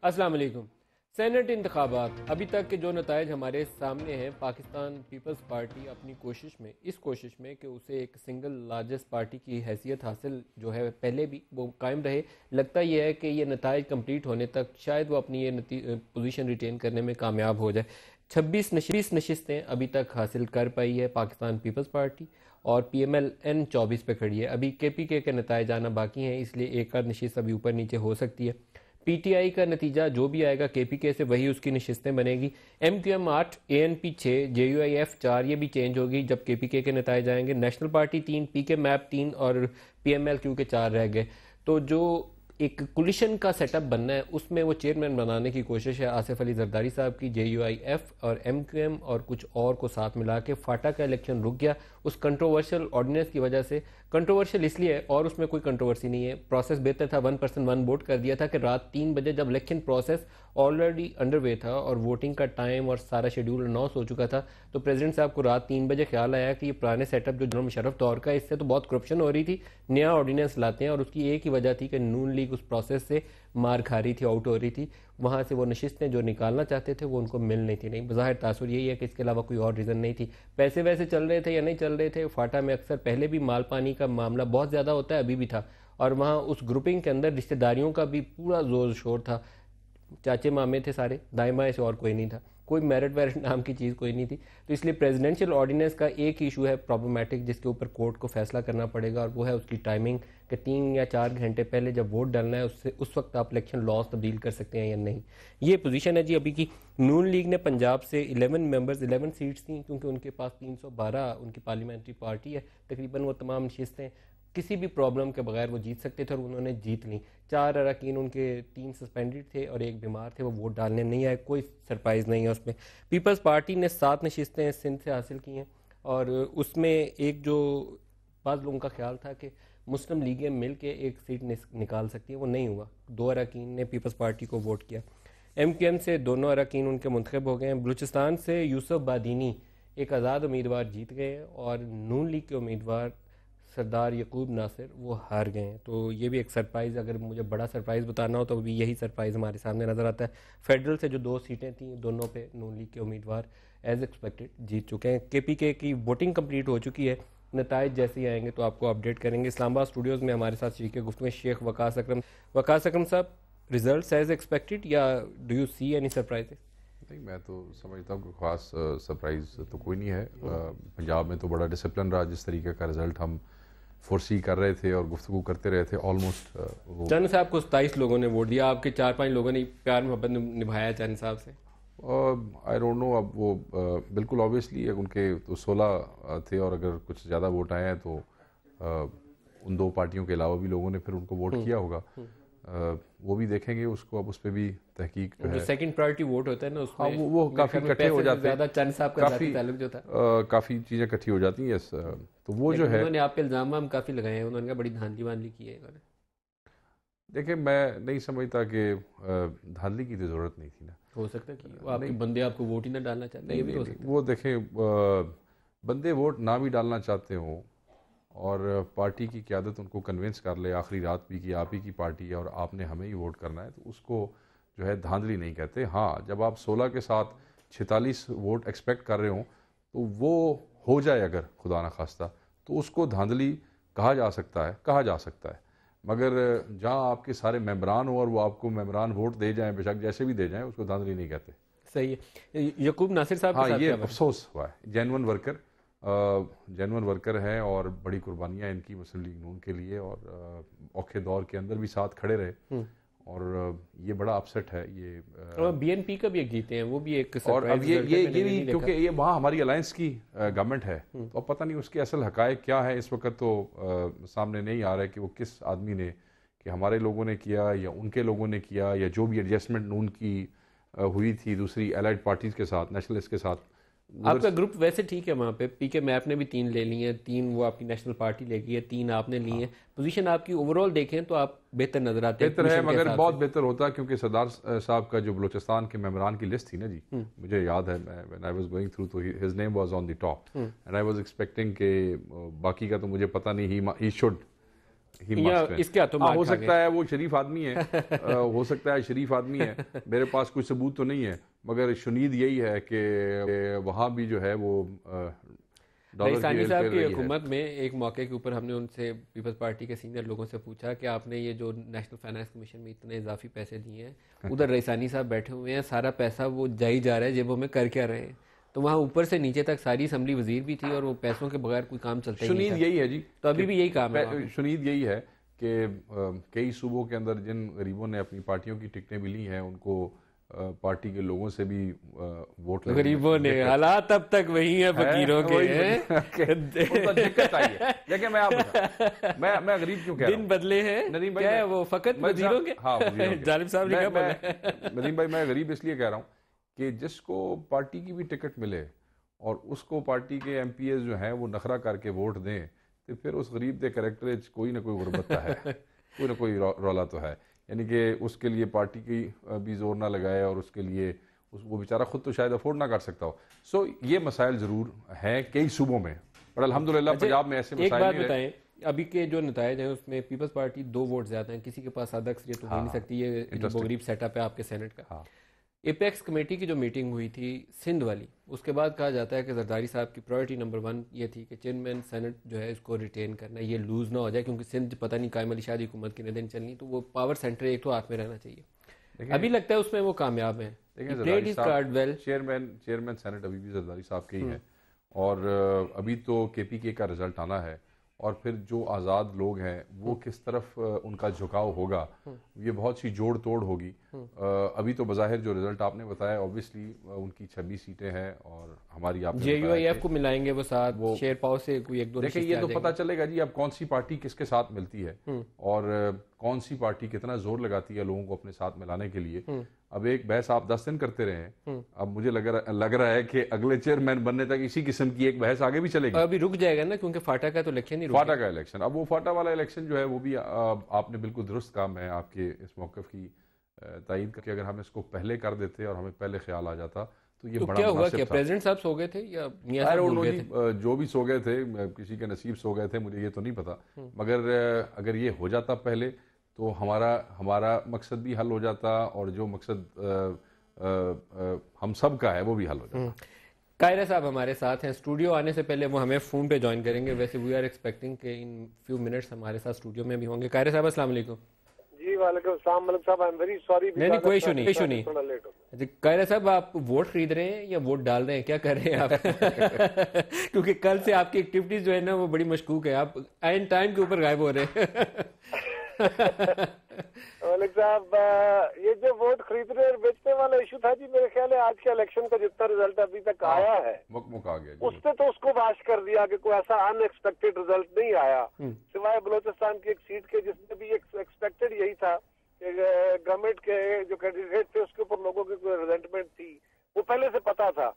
अस्सलाम वालेकुम। सेनेट इंतखाबात अभी तक के जो नताइज हमारे सामने हैं, पाकिस्तान पीपल्स पार्टी अपनी इस कोशिश में कि उसे एक सिंगल लार्जेस्ट पार्टी की हैसियत हासिल जो है पहले भी वो कायम रहे। लगता यह है कि ये नताइज कंप्लीट होने तक शायद वो अपनी ये पोजीशन रिटेन करने में कामयाब हो जाए। 26 नशिस्तें अभी तक हासिल कर पाई है पाकिस्तान पीपल्स पार्टी और PMLN 24 पे खड़ी है। अभी KPK के नताइज आना बाकी हैं, इसलिए एक आध नशिस्त अभी ऊपर नीचे हो सकती है। PTI का नतीजा जो भी आएगा KPK से वही उसकी नशिस्तें बनेगी। MQM 8, ANP 6, JUIF 4 ये भी चेंज होगी जब KPK के नताइज आएंगे। नेशनल पार्टी 3, PK मैप 3 और PMLQ के 4 रह गए। तो जो एक कोलिशन का सेटअप बनना है उसमें वो चेयरमैन बनाने की कोशिश है आसिफ अली जरदारी साहब की। JUIF और MQM और कुछ और को साथ मिला के फाटा का इलेक्शन रुक गया उस कंट्रोवर्शियल ऑर्डिनेंस की वजह से। कंट्रोवर्शियल इसलिए है और उसमें कोई कंट्रोवर्सी नहीं है, प्रोसेस बेहतर था। 1 वोट कर दिया था कि रात 3 बजे जब इलेक्शन प्रोसेस ऑलरेडी अंडरवे था और वोटिंग का टाइम और सारा शेड्यूल अनाउंस हो चुका था, तो प्रेसिडेंट साहब को रात 3 बजे ख्याल आया कि ये पुराने सेटअप जो जनरल मुशर्रफ दौर का, इससे तो बहुत करप्शन हो रही थी, नया ऑर्डिनेंस लाते हैं। और उसकी एक ही वजह थी कि नून लीग उस प्रोसेस से मार खा रही थी, आउट हो रही थी। वहाँ से वो नशिस्तें जो निकालना चाहते थे वो उनको मिल नहीं थी। नहीं, बज़ाहिर तासुर यही है कि इसके अलावा कोई और रीज़न नहीं थी। पैसे वैसे चल रहे थे या नहीं चल रहे थे, फाटा में अक्सर पहले भी माल पानी का मामला बहुत ज़्यादा होता है, अभी भी था। और वहाँ उस ग्रुपिंग के अंदर रिश्तेदारियों का भी पूरा जोर शोर था। चाचे मामे थे सारे, दाएं बाएं से और कोई नहीं था, कोई मेरिट वेरिट नाम की चीज़ कोई नहीं थी। तो इसलिए प्रेसिडेंशियल ऑर्डिनेंस का एक इशू है प्रॉब्लमेटिक, जिसके ऊपर कोर्ट को फैसला करना पड़ेगा, और वो है उसकी टाइमिंग कि 3 या 4 घंटे पहले जब वोट डालना है उससे उस वक्त आप इलेक्शन लॉज तब्दील कर सकते हैं या नहीं। ये पोजीशन है जी अभी की। नून लीग ने पंजाब से 11 मेंबर्स, 11 सीट्स थी, क्योंकि उनके पास 312 उनकी पार्लियामेंट्री पार्टी है, तकरीबन वो तमाम नशिस्तें किसी भी प्रॉब्लम के बगैर वो जीत सकते थे और उन्होंने जीत ली। 4 अरकान उनके, 3 सस्पेंडेड थे और 1 बीमार थे, वो वोट डालने नहीं आए। कोई सरप्राइज़ नहीं है उसमें। पीपल्स पार्टी ने 7 नशिस्तें सिंध से हासिल की हैं और उसमें एक जो बाज़ लोगों का ख्याल था कि मुस्लिम लीगें मिल के एक सीट निकाल सकती है, वो नहीं हुआ। 2 अरकान ने पीपल्स पार्टी को वोट किया। MQM से दोनों अरकान उनके मुंतखब हो गए हैं। बलूचिस्तान से यूसुफ बादीनी एक आज़ाद उम्मीदवार जीत गए हैं और नून लीग के उम्मीदवार सरदार यकूब नासिर वो हार गए हैं। तो ये भी एक सरप्राइज़, अगर मुझे बड़ा सरप्राइज़ बताना हो तो भी यही सरप्राइज़ हमारे सामने नज़र आता है। फेडरल से जो 2 सीटें थी, दोनों पे नून लीग के उम्मीदवार एज एक्सपेक्टेड जीत चुके हैं। KPK की वोटिंग कंप्लीट हो चुकी है, नताइज जैसे ही आएंगे तो आपको अपडेट करेंगे। इस्लामाबाद स्टूडियोज़ में हमारे साथ शरीक गुफ्तगू शेख वकास अकरम। वकास अकरम साहब, रिजल्ट एज एक्सपेक्टेड या do you see any surprises? नहीं, मैं तो समझता हूँ कि ख़ास सरप्राइज़ तो कोई नहीं है। पंजाब में तो बड़ा डिसिप्लिन रहा, जिस तरीके का रिज़ल्ट हम फोर्सी कर रहे थे और गुफ्तगू करते रहे थे। ऑलमोस्ट चंद साहब को 27 लोगों ने वोट दिया, आपके 4-5 लोगों ने प्यार मोहब्बत निभाया चंद साहब से। आई डोंट नो, अब वो बिल्कुल ऑब्वियसली उनके तो 16 थे और अगर कुछ ज़्यादा वोट आए हैं तो उन 2 पार्टियों के अलावा भी लोगों ने फिर उनको वोट किया होगा। वो भी देखेंगे उसको, अब उस पर भी तहकीक जो है। सेकंड प्रायोरिटी वोट होता है ना उसमें, हाँ, वो काफ़ी इकट्ठे हो जाते हैं, ज़्यादा चंद साहब का काफ़ी ताल्लुक जो था, काफ़ी चीज़ें इकट्ठी हो जाती हैं। तो वो जो है, उन्होंने आप पे इल्ज़ाम हम काफ़ी लगाए हैं, उन्होंने कहा बड़ी धांधली वांधली की है इन्होंने। देखिए मैं नहीं समझता कि धांधली की तो ज़रूरत नहीं थी ना। हो सकता है कि वो आपके बंदे आपको वोट ही ना डालना चाहते, नहीं, ये भी हो नहीं, सकता वो देखें, बंदे वोट ना भी डालना चाहते हों और पार्टी की क़यादत उनको कन्विंस कर ले आखिरी रात भी कि आप ही की पार्टी है और आपने हमें ही वोट करना है, तो उसको जो है धांधली नहीं कहते। हाँ, जब आप 16 के साथ 46 वोट एक्सपेक्ट कर रहे हों तो वो हो जाए अगर खुदा न खास्ता, तो उसको धांधली कहा जा सकता है। मगर जहाँ आपके सारे मेंबरान हो और वो आपको मेंबरान वोट दे जाएं, बेशक जैसे भी दे जाएं, उसको धांधली नहीं कहते। सही है। यकूब नासिर साहब हाँ, के साथ ये क्या अफसोस हुआ है। जेन्युइन वर्कर हैं और बड़ी कुर्बानियाँ इनकी मुस्लिम लीग नून के लिए, और औखे दौर के अंदर भी साथ खड़े रहे, और ये बड़ा अपसेट है ये। और BNP का भी एक जीते हैं, वो भी एक और अब ये भी क्योंकि देखा। ये वहाँ हमारी अलायंस की गवर्नमेंट है, तो अब पता नहीं उसके असल हकायक क्या है इस वक्त, तो सामने नहीं आ रहा है कि वो किस आदमी ने, कि हमारे लोगों ने किया या उनके लोगों ने किया, या जो भी एडजस्टमेंट नून की हुई थी दूसरी एलाइड पार्टीज़ के साथ, नेशनलिस्ट के साथ। आपका ग्रुप वैसे ठीक है वहाँ पे, PK मैप ने भी 3 ले ली हैं, 3 वो आपकी नेशनल पार्टी ले गई है, 3 आपने ली हैं। पोजीशन आपकी ओवरऑल देखें तो आप बेहतर नजर आते हैं। बेहतर है, मगर बहुत बेहतर होता, क्योंकि सरदार साहब का जो बलूचिस्तान के मेंबरान की लिस्ट थी ना जी, मुझे याद है, when I was going through तो his name was on the top, and I was expecting के बाकी का तो मुझे पता नहीं, ही शुड ही या मस्ट इसके हाथों हाँ, मार हो खा सकता गए। है वो शरीफ आदमी है, हो सकता है शरीफ आदमी है, मेरे पास कोई सबूत तो नहीं है, मगर शुनीद यही है कि वहाँ भी जो है वो डॉलर की रईसानी रेल साहब फेर की रही है। हुकूमत में एक मौके के ऊपर हमने उनसे, पीपल्स पार्टी के सीनियर लोगों से पूछा कि आपने ये जो नेशनल फाइनेंस कमीशन में इतने इजाफी पैसे दिए हैं, उधर रईसानी साहब बैठे हुए हैं, सारा पैसा वो जा ही जा रहा है, जेबों में कर क्या रहे हैं? तो वहाँ ऊपर से नीचे तक सारी असम्बली वजीर भी थी और वो पैसों के बगैर कोई काम चलता ही नहीं शुनीद था। यही है जी तो अभी कि भी यही काम है वहाँ पे। शुनीद यही है कि कई सूबों के अंदर जिन गरीबों ने अपनी पार्टियों की टिकटें भी ली हैं उनको पार्टी के लोगों से भी वोट लेने में गरीबों ने, दिक्कत हालात अब तक वही है फकीरों के वही हैं। उनको दिक्कत आई है। देखिए मैं आप बता मैं गरीब क्यों कह रहा दिन हूँ बदले हैं, नदीम भाई, क्या है वो फकत वजीरों के? हाँ वजीरों के जालिब साहब ने क्या बोला है? नदीम भाई मैं गरीब इसलिए कह रहा हूँ कि जिसको पार्टी की भी टिकट मिले और उसको पार्टी के एमपीएस जो हैं वो नखरा करके वोट दें, तो फिर उस गरीब के कैरेक्टर कोई ना कोई गुरबत है, कोई ना कोई रौला तो है। यानी कि उसके लिए पार्टी की भी जोर ना लगाए और उसके लिए वो बेचारा खुद तो शायद अफोर्ड ना कर सकता हो। सो ये मसाइल ज़रूर हैं कई सूबों में, पर अल्हम्दुलिल्लाह अच्छा, पंजाब में ऐसे एक मसाइल बात नहीं रहे। बताएं, अभी के जो नतायज हैं उसमें पीपल्स पार्टी 2 वोट ज्यादा हैं, किसी के पास आधा अक्सरियत तो हो ही नहीं हाँ, सकती, ये इंटरेस्टिंग। गरीब सेटअप है आपके सेनेट का। हाँ एपेक्स कमेटी की जो मीटिंग हुई थी सिंध वाली, उसके बाद कहा जाता है कि जरदारी साहब की प्रायोरिटी नंबर 1 ये थी कि चेयरमैन सेनेट जो है इसको रिटेन करना, ये लूज़ ना हो जाए, क्योंकि सिंध पता नहीं कायम अली शाह की हुकूमत कितने दिन चलनी, तो वो पावर सेंटर एक तो हाथ में रहना चाहिए। देखिए अभी लगता है उसमें वो कामयाब है, देखिए प्लेड जरदारी हिज साहब कार्ड वेल। चेयरमैन सेनेट अभी भी जरदारी साहब के ही है, और अभी तो केपीके का रिजल्ट आना है, और फिर जो आज़ाद लोग हैं वो किस तरफ उनका झुकाव होगा, ये बहुत सी जोड़ तोड़ होगी। अभी तो बज़ाहिर जो रिजल्ट आपने बताया ऑब्वियसली उनकी 26 सीटें हैं और हमारी आपने बताया जेयूआईएफ को मिलाएंगे वो साथ, वो शेर पाव से कोई एक दो देखिए नशिस्तें ये आ तो पता जाएंगी। चलेगा जी अब कौन सी पार्टी किसके साथ मिलती है और कौन सी पार्टी कितना जोर लगाती है लोगों को अपने साथ मिलाने के लिए। अब एक बहस आप 10 दिन करते रहे हैं, अब मुझे लग रहा है कि अगले चेयरमैन बनने तक इसी किस्म की एक बहस आगे भी चलेगी। अभी रुक जाएगा ना, क्योंकि फाटा का तो इलेक्शन ही रुक फाटा का इलेक्शन, अब वो फाटा वाला इलेक्शन जो है वो भी आपने बिल्कुल दुरुस्त काम है आपके इस मौक़िफ़ की तायीद करके, अगर हम इसको पहले कर देते और हमें पहले ख्याल आ जाता तो ये तो बड़ा क्या हुआ, मुनासिब क्या था। प्रेसिडेंट साहब सो गए थे या मियां आई साहब डोंट भूल नो गए जी, थे? जो भी सो गए थे, किसी के नसीब सो गए थे, मुझे ये तो नहीं पता, मगर अगर ये हो जाता पहले तो हमारा मकसद भी हल हो जाता और जो मकसद हम सब का है वो भी हल हो जाता। कायरा साहब हमारे साथ हैं, स्टूडियो आने से पहले वो हमें फ़ोन पे ज्वाइन करेंगे, वैसे वी आर एक्सपेक्टिंग कि इन फ्यू मिनट्स हमारे साथ स्टूडियो में भी होंगे। कायरा साहब अस्सलाम वालेकुम। जी वालेकुम सलाम मलिक साहब, आई एम वेरी सॉरी। नहीं कोई इशू नहीं, कोई इशू नहीं। थोड़ा लेट हो अच्छा कायरा साहब, आप वोट खरीद रहे हैं या वोट डाल रहे हैं, क्या कर रहे हैं आप? क्योंकि कल से आपकी एक्टिविटीज जो है ना वो बड़ी मशकूक है, आप एन टाइम के ऊपर गायब हो रहे हैं। मलिक साहब, ये जो वोट खरीदने और बेचने वाला इशू था जी, मेरे ख्याल है आज के इलेक्शन का जितना रिजल्ट अभी तक आया है मुक आ गया जी। उसने तो उसको वाश कर दिया कि कोई ऐसा अनएक्सपेक्टेड रिजल्ट नहीं आया, सिवाय बलोचिस्तान की एक सीट के जिसमें भी एक्सपेक्टेड यही था कि गवर्नमेंट के जो कैंडिडेट थे उसके ऊपर लोगों की कोई रिजेंटमेंट थी, वो पहले से पता था।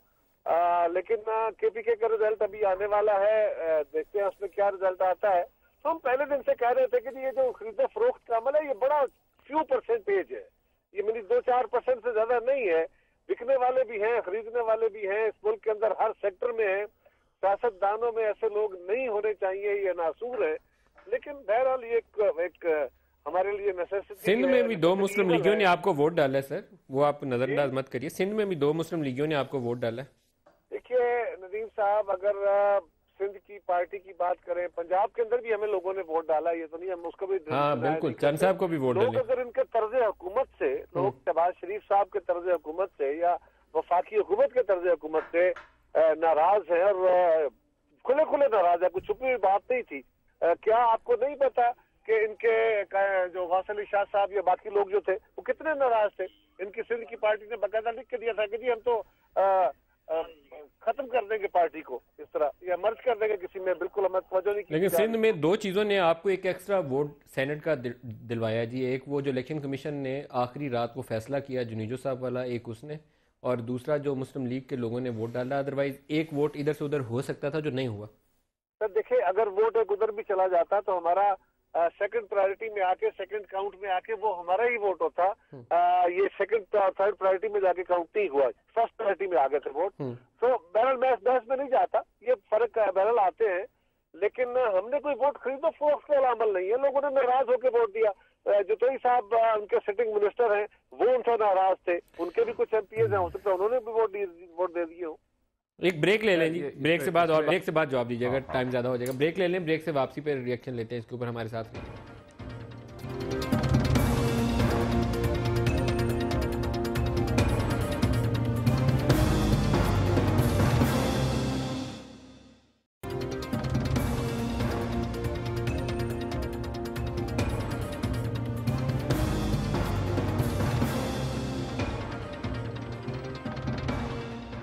लेकिन केपीके का रिजल्ट अभी आने वाला है, देखते हैं उसमें क्या रिजल्ट आता है। तो हम पहले दिन से कह रहे थे कि ये जो खरीदा फरोख्त का अमल है ये बड़ा फ्यू परसेंटेज है, ये मेरी 2-4% से ज्यादा नहीं है। बिकने वाले भी हैं, खरीदने वाले भी हैं, इस मुल्क के अंदर हर सेक्टर में है। सियासतदानों में ऐसे लोग नहीं होने चाहिए, ये नासूर है, लेकिन बहरहाल ये एक हमारे लिए नेसेसिटी। सिंध में भी 2 मुस्लिम लीगियों ने आपको वोट डाला है सर, वो आप नजरअंदाज मत करिए। सिंध में भी 2 मुस्लिम लीगियों ने आपको वोट डाला है। देखिए नदीम साहब, अगर सिंध की पार्टी की बात करें, पंजाब के अंदर भी हमें लोगों ने वोट डाला, ये तो नहीं हम उसको भी हाँ बिल्कुल, चंद साहब को भी वोट लोग डाले। अगर इनके तर्ज हुकूमत से, लोग शहबाज शरीफ साहब के तर्ज हुकूमत से या वफाकी हुकूमत के तर्ज हुकूमत से नाराज है और खुले खुले नाराज है, कुछ छुपी हुई बात नहीं थी। क्या आपको नहीं पता कि इनके जो गौस अली शाह साहब या बाकी लोग जो थे वो कितने नाराज थे? इनकी सिंध की पार्टी ने बाकायदा लिख के दिया था कि जी हम तो खत्म कर देंगे पार्टी को, इस तरह या मर्ज कर देंगे किसी में, बिल्कुल हमें तवज्जो नहीं की। लेकिन सिंध में 2 चीज़ों ने आपको एक एक्स्ट्रा वोट सेनेट का दिलवाया जी, एक वो जो इलेक्शन कमीशन ने आखिरी रात को फैसला किया जुनीजो साहब वाला, एक उसने, और दूसरा जो मुस्लिम लीग के लोगों ने वोट डाला। अदरवाइज एक वोट इधर से उधर हो सकता था जो नहीं हुआ। सर देखिए, अगर वोट एक उधर भी चला जाता तो हमारा सेकंड प्रायोरिटी में आके, सेकंड काउंट में आके वो हमारा ही वोट होता। ये सेकंड थर्ड प्रायोरिटी में जाके काउंट नहीं हुआ, फर्स्ट प्रायोरिटी में आ गए थे वोट। तो बहरहाल मैं बहस में नहीं जाता, ये फर्क बहरहाल आते हैं। लेकिन हमने कोई वोट खरीदो फोर्स का अमल नहीं है, लोगों ने नाराज होकर वोट दिया। जतोई साहब उनके सिटिंग मिनिस्टर हैं, वो उनसे नाराज थे, उनके भी कुछ एमपीएस हैं, हो सकता है उन्होंने भी वोट दे दिए हो। एक ब्रेक ले लें जी, ब्रेक से बाद जवाब दीजिएगा, टाइम ज्यादा हो जाएगा। ब्रेक ले लें, ब्रेक से वापसी पे रिएक्शन लेते हैं इसके ऊपर। हमारे साथ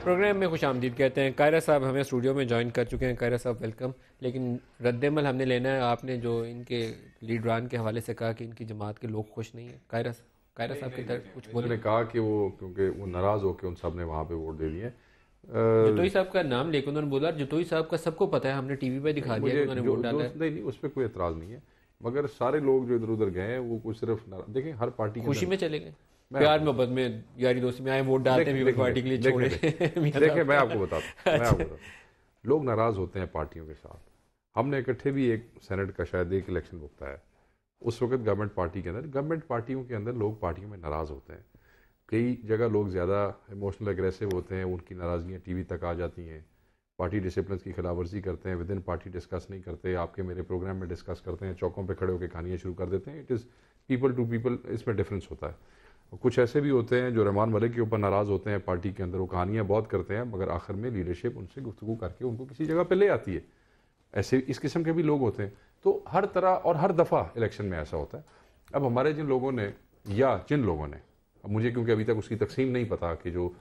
प्रोग्राम में खुश आमदीद कहते हैं। कायरा साहब हमें स्टूडियो में ज्वाइन कर चुके हैं। कायरा साहब वेलकम। लेकिन रद्दमल हमने लेना है, आपने जो इनके लीडरान के हवाले से कहा कि इनकी जमात के लोग खुश नहीं है, कायरा साहब के तरफ कुछ बोले? उन्होंने कहा कि वो क्योंकि वो नाराज़ होकर उन सब ने वहाँ पे वोट दे दिए। जतोई साहब का नाम लेकर उन्होंने बोला, जतोई साहब का सबको पता है, हमने टीवी पे दिखा दिया उन्होंने वोट डाला है। नहीं, उस पर कोई एतराज़ नहीं है, मगर सारे लोग जो इधर उधर गए हैं वो कुछ सिर्फ देखें हर पार्टी खुशी में चले गए, प्यार मोहब्बत में, यारी दोस्ती में आए, वोट डालते हैं पार्टी के लिए, छोड़े। देखिए मैं आपको बताता हूँ, लोग नाराज़ होते हैं पार्टियों के साथ। हमने इकट्ठे भी एक सेनेट का शायद एक इलेक्शन भुगता है, उस वक्त गवर्नमेंट पार्टी के अंदर, गवर्नमेंट पार्टियों के अंदर लोग पार्टियों में नाराज़ होते हैं। कई जगह लोग ज़्यादा इमोशनल एग्रेसिव होते हैं, उनकी नाराज़गियाँ टीवी तक आ जाती हैं, पार्टी डिसिप्लिन की खिलाफ वर्जी करते हैं, विद इन पार्टी डिस्कस नहीं करते, आपके मेरे प्रोग्राम में डिस्कस करते हैं, चौकों पे खड़े होकर कहानियाँ शुरू कर देते हैं। It is people to people, इसमें डिफरेंस होता है। कुछ ऐसे भी होते हैं जो रहमान मलिक के ऊपर नाराज़ होते हैं पार्टी के अंदर, वो कहानियाँ बहुत करते हैं, मगर आखिर में लीडरशिप उनसे गुफ्तगू करके उनको किसी जगह पर ले आती है। ऐसे इस किस्म के भी लोग होते हैं। तो हर तरह और हर दफ़ा इलेक्शन में ऐसा होता है। अब हमारे जिन लोगों ने, या जिन लोगों ने, अब मुझे क्योंकि अभी तक उसकी तकसीम नहीं पता कि जो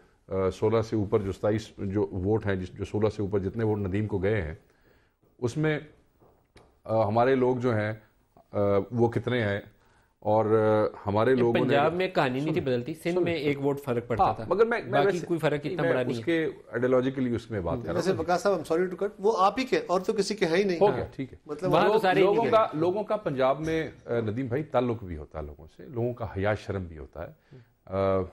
16 से ऊपर जो 27 जो वोट हैं, जो 16 से ऊपर जितने वोट नदीम को गए हैं, उसमें हमारे लोग जो हैं वो कितने हैं, और हमारे लोगों ने पंजाब में कहानी नहीं थी बदलती, सिंध में एक वोट फर्क पड़ता था, मगर मैं बाकी कोई फर्क इतना बड़ा नहीं उसके आइडियोलॉजिकली उसमें बात कर रहा हूं। वकास साहब, I am sorry to cut, वो आप ही के और तो किसी के है ही नहीं। हो गया, ठीक है। मतलब लोगों का पंजाब में नदीम भाई ताल्लुक भी होता है लोगों से, लोगों का हया शर्म भी होता है।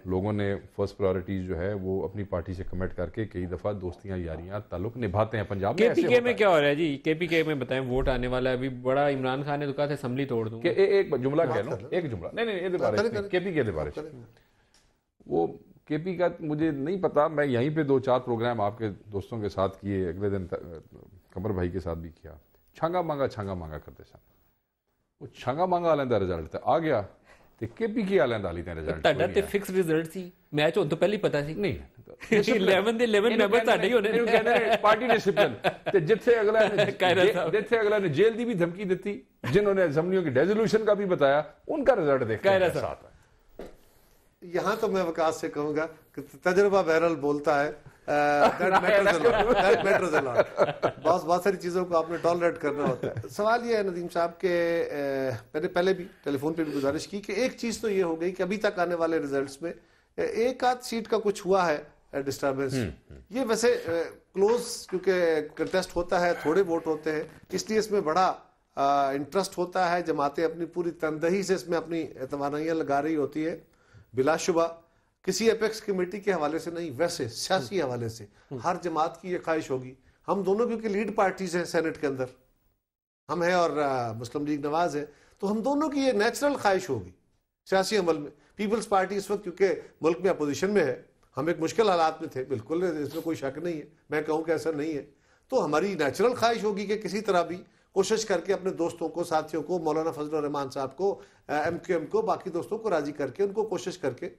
लोगों ने फर्स्ट प्रायोरिटीज जो है वो अपनी पार्टी से कमिट करके कई दफ़ा दोस्तियां, यारियां, ताल्लुक निभाते हैं। पंजाब में केपीके में क्या हो रहा है जी? केपीके में बताएं, वोट आने वाला है अभी बड़ा, इमरान खान ने तो कहा था असेंबली तोड़ दूंगा। एक जुमला कह लो, एक जुमला नहीं केपीके के बारे में, वो केपी का मुझे नहीं पता, मैं यहीं पे 2-4 प्रोग्राम आपके दोस्तों के साथ किए, अगले दिन कमर भाई के साथ भी किया। छांगा मांगा करते सन, वो छांगा मांगा वाले का रिजल्ट आ गया ਤੇ ਕੇਪੀ ਕੀ ਵਾਲਿਆਂ ਦਾ ਹਾਲੀ ਤਾਂ ਰਿਜ਼ਲਟ ਤੁਹਾਡਾ ਤੇ ਫਿਕਸ ਰਿਜ਼ਲਟ ਸੀ, ਮੈਚ ਹੁਣ ਤੋਂ ਪਹਿਲਾਂ ਹੀ ਪਤਾ ਸੀ। ਨਹੀਂ 11 ਦੇ 11 ਮੈਂਬਰ ਤੁਹਾਡੇ ਹੀ ਹੋਣੇ ਨੇ। ਕਹਿੰਦੇ ਨੇ ਪਾਰਟੀ ਡਿਸਿਪਲਿਨ, ਤੇ ਜਿੱਥੇ ਅਗਲਾ ਨੇ जेल ਦੀ भी धमकी ਦਿੱਤੀ, जिन्होंने असेंबलियों की डेजोल्यूशन का भी बताया, उनका रिजल्ट देखते हैं कैसा आता है। यहाँ तो मैं वकास से कहूंगा कि तजुर्बा बहरहाल बोलता है, बहुत सारी चीज़ों को आपने टॉलरेट करना होता है। सवाल ये है नदीम साहब के, मैंने पहले भी टेलीफोन पे भी गुजारिश की कि एक चीज़ तो ये हो गई कि अभी तक आने वाले रिजल्ट्स में एक आध सीट का कुछ हुआ है डिस्टर्बेंस, ये वैसे क्लोज क्योंकि कंटेस्ट होता है, थोड़े वोट होते हैं, इसलिए इसमें बड़ा इंटरेस्ट होता है, जमातें अपनी पूरी तनदही से इसमें अपनी तवानाइयाँ लगा रही होती है। बिलाशुबा किसी एपेक्स कमेटी के हवाले से नहीं, वैसे सियासी हवाले से हर जमात की ये ख्वाहिश होगी, हम दोनों क्योंकि लीड पार्टीज हैं सेनेट के अंदर, हम हैं और मुस्लिम लीग नवाज है, तो हम दोनों की ये नेचुरल ख्वाहिश होगी सियासी अमल में। पीपल्स पार्टी इस वक्त क्योंकि मुल्क में अपोजिशन में है, हम एक मुश्किल हालात में थे, बिल्कुल इसमें कोई शक नहीं है, मैं कहूँ कि ऐसा नहीं है, तो हमारी नेचुरल ख्वाहिश होगी कि किसी तरह भी कोशिश करके अपने दोस्तों को, साथियों को, मौलाना फजल रहमान साहब को, MQM को, बाकी दोस्तों को राजी करके, उनको कोशिश करके,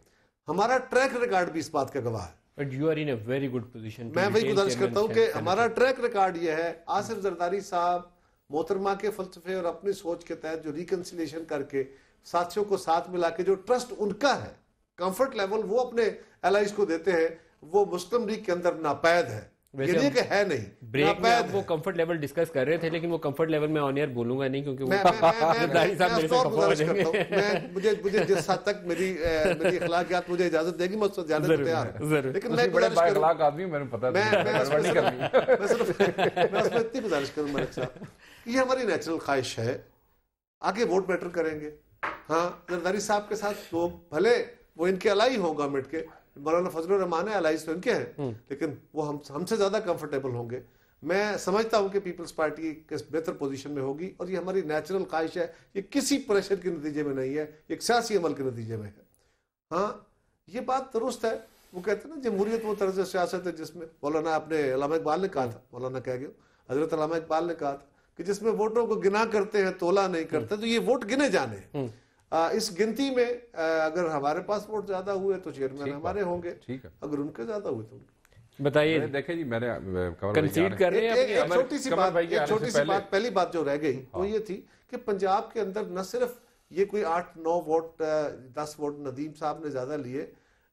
हमारा ट्रैक रिकॉर्ड भी इस बात का गवाह है। But you are in a very good position. मैं वही गुजारिश करता हूँ कि हमारा ट्रैक रिकॉर्ड ये है, आसिफ जरदारी साहब मोहतरमा के फलसफे और अपनी सोच के तहत जो रिकंसिलिएशन करके साथियों को साथ मिला के जो ट्रस्ट उनका है, कंफर्ट लेवल वो अपने एलाइज को देते हैं, वो मुस्लिम लीग के अंदर नापैद है, ये नहीं कि है नहीं। ब्रेक में आप वो कंफर्ट लेवल डिस्कस कर रहे थे, लेकिन वो कंफर्ट लेवल में ऑन एयर बोलूंगा नहीं, क्योंकि मुझे जिस हद तक मेरी अखलाकियात मुझे इजाजत देगी मैं उसको जाने को तैयार हूं, लेकिन मैं उसमें इतनी गुजारिश करूं मलिक साहब, ये हमारी नेचुरल ख्वाहिश है, आगे वोट मैटर करेंगे। हाँ, जरदारी साहब के साथ लोग भले वो इनके अलाई हो गवर्नमेंट के, मौलाना फजल रहमान है, अलाइज तो इनके हैं, लेकिन वो हमसे ज्यादा कंफर्टेबल होंगे। मैं समझता हूं कि पीपल्स पार्टी एक बेहतर पोजीशन में होगी और ये हमारी नेचुरल ख्वाहिश है, ये किसी प्रेशर के नतीजे में नहीं है, एक सियासी अमल के नतीजे में है। हाँ, ये बात दुरुस्त है, वो कहते हैं ना जमहूरियत वो तर्ज सियासत है जिसमें मौलाना अपने अल्लामा इकबाल ने कहा था, मौलाना कह गया हजरत अल्लामा इकबाल ने कहा था कि जिसमें वोटों को गिना करते हैं तोला नहीं करते, तो ये वोट गिने जाने हैं। इस गिनती में अगर हमारे पास वोट ज्यादा हुए तो चेयरमैन हमारे होंगे, ठीक है, अगर उनके ज्यादा हुए तो उनके। बताइए, देखिए जी, मैंने कंसीड कर रहे हैं। एक छोटी सी बात, पहली बात जो रह गई वो ये थी कि पंजाब के अंदर न सिर्फ ये कोई 8-9 वोट 10 वोट नदीम साहब ने ज्यादा लिए,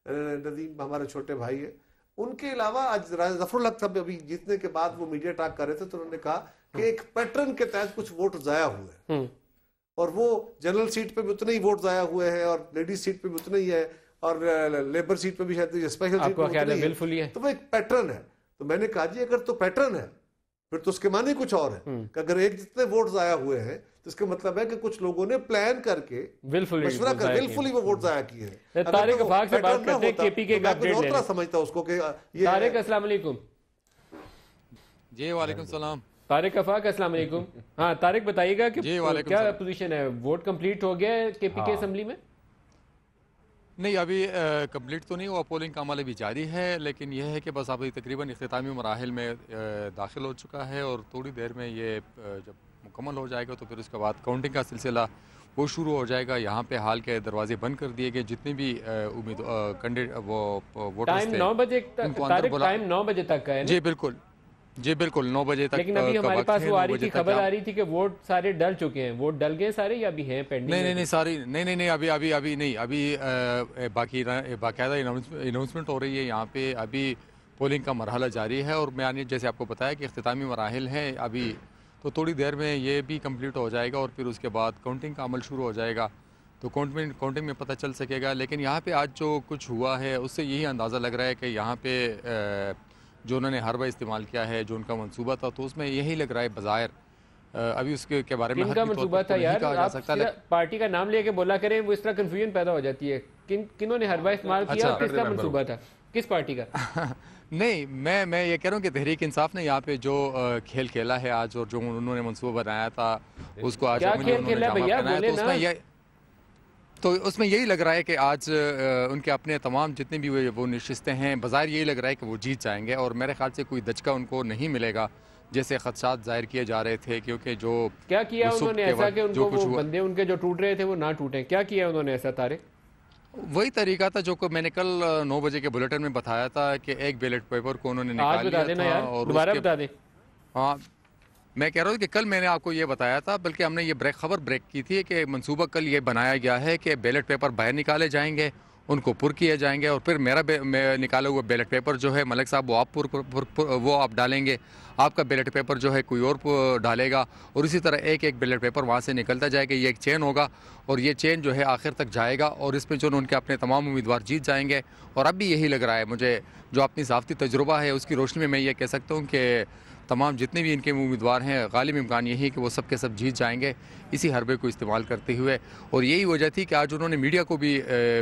नदीम हमारे छोटे भाई है, उनके अलावा आज जफरुल हक साहब अभी जीतने के बाद वो मीडिया टॉक कर रहे थे तो उन्होंने कहा कि एक पैटर्न के तहत कुछ वोट जाया हुए हैं और वो जनरल सीट पे भी उतने ही वोट जाया हुए हैं और लेडीज सीट पे भी उतने ही है और लेबर सीट पे भी शायद स्पेशल सीट पे उतने ही है, तो वो एक पैटर्न है। तो मैंने कहा जी अगर तो पैटर्न है फिर तो उसके माने कुछ और है कि अगर एक जितने वोट जाया हुए हैं तो इसका मतलब है कि कुछ लोगों ने प्लान करके मशवरा कर विलफुली वो वोट जाया किए हैं। तारिक अफाक से बात करते हैं, केपी के अपडेट लेना समझता उसको कि ये तारिक अस्सलाम वालेकुम। जी वालेकुम सलाम। तारिक अफाक अस्सलाम वालेकुम। हाँ तारिक बताइएगा कि क्या पोजीशन है, वोट कंप्लीट हो गया है केपी के असेंबली में? नहीं, अभी कंप्लीट तो नहीं हुआ, पोलिंग का अमल अभी जारी है, लेकिन यह है कि बस अभी तकरीबन इख्तितामी मराहिल में दाखिल हो चुका है और थोड़ी देर में ये जब मुकम्मल हो जाएगा तो फिर उसके बाद काउंटिंग का सिलसिला वो शुरू हो जाएगा। यहाँ पे हाल के दरवाजे बंद कर दिए गए, जितने भी टाइम 9 बजे टाइम 9 बजे तक का है। जी बिल्कुल, जी बिल्कुल 9 बजे तक। लेकिन अभी हमारे पास वो आ रही थी, खबर आ रही थी कि वोट सारे डल चुके हैं। वोट डल गए सारे या अभी हैं पेंडिंग? नहीं सारी नहीं अभी नहीं, अभी बाकायदा अनाउंसमेंट हो रही है यहाँ पे। अभी पोलिंग का मरहला जारी है और मैंने जैसे आपको बताया कि इख्तितामी मराहिल हैं अभी, तो थोड़ी देर में ये भी कंप्लीट हो जाएगा और फिर उसके बाद काउंटिंग का अमल शुरू हो जाएगा, तो काउंटिंग में पता चल सकेगा। लेकिन यहाँ पे आज जो कुछ हुआ है उससे यही अंदाज़ा लग रहा है कि यहाँ पे जो उन्होंने हरबा इस्तेमाल किया है, जो उनका मंसूबा था, तो उसमें यही लग रहा है बज़ाहिर। अभी उसके के बारे में किनका मंसूबा था यार? आप पार्टी का नाम लेके बोला करें, वो इस तरह कंफ्यूजन पैदा हो जाती है। किन्होंने हरबा इस्तेमाल किया और किसका मंसूबा था, किस पार्टी का? नहीं, मैं ये कह रहा हूँ कि तहरीक इंसाफ ने यहाँ पे जो खेल खेला है आज और जो उन्होंने मंसूबा बनाया था उसको आज तो उसमें यही लग रहा है कि आज उनके अपने तमाम जितने भी वो नशिस्तें हैं, बाज़ाहिर यही लग रहा है कि वो जीत जाएंगे और मेरे ख्याल से कोई दचका उनको नहीं मिलेगा जैसे खदशात जाहिर किए जा रहे थे। क्योंकि जो क्या किया उन्होंने ऐसा कि उनको वो बंदे उनके जो टूट रहे थे वो ना टूटे, क्या किया उन्होंने ऐसा? तारिक, वही तरीका था जो मैंने कल 9 बजे के बुलेटिन में बताया था कि एक बैलेट पेपर को उन्होंने निकाल लिया था और दोबारा बता दें। हाँ, मैं कह रहा हूँ कि कल मैंने आपको ये बताया था, बल्कि हमने ये खबर ब्रेक की थी कि मंसूबा कल ये बनाया गया है कि बैलेट पेपर बाहर निकाले जाएंगे, उनको पुर किए जाएंगे और फिर मेरा निकाला हुआ बैलेट पेपर जो है मलिक साहब वो आप डालेंगे, आपका बैलेट पेपर जो है कोई और डालेगा और इसी तरह एक एक बैलेट पेपर वहाँ से निकलता जाएगा। ये एक चेन होगा और ये चेन जो है आखिर तक जाएगा और इसमें जो उनके अपने तमाम उम्मीदवार जीत जाएंगे। और अब भी यही लग रहा है मुझे, जो अपनी साफ़ती तजुर्बा है उसकी रोशनी में मैं ये कह सकता हूँ कि तमाम जितने भी इनके उम्मीदवार हैं गालिब इम्कान यही है कि वो सब के सब जीत जाएंगे इसी हरबे को इस्तेमाल करते हुए। और यही वजह थी कि आज उन्होंने मीडिया को भी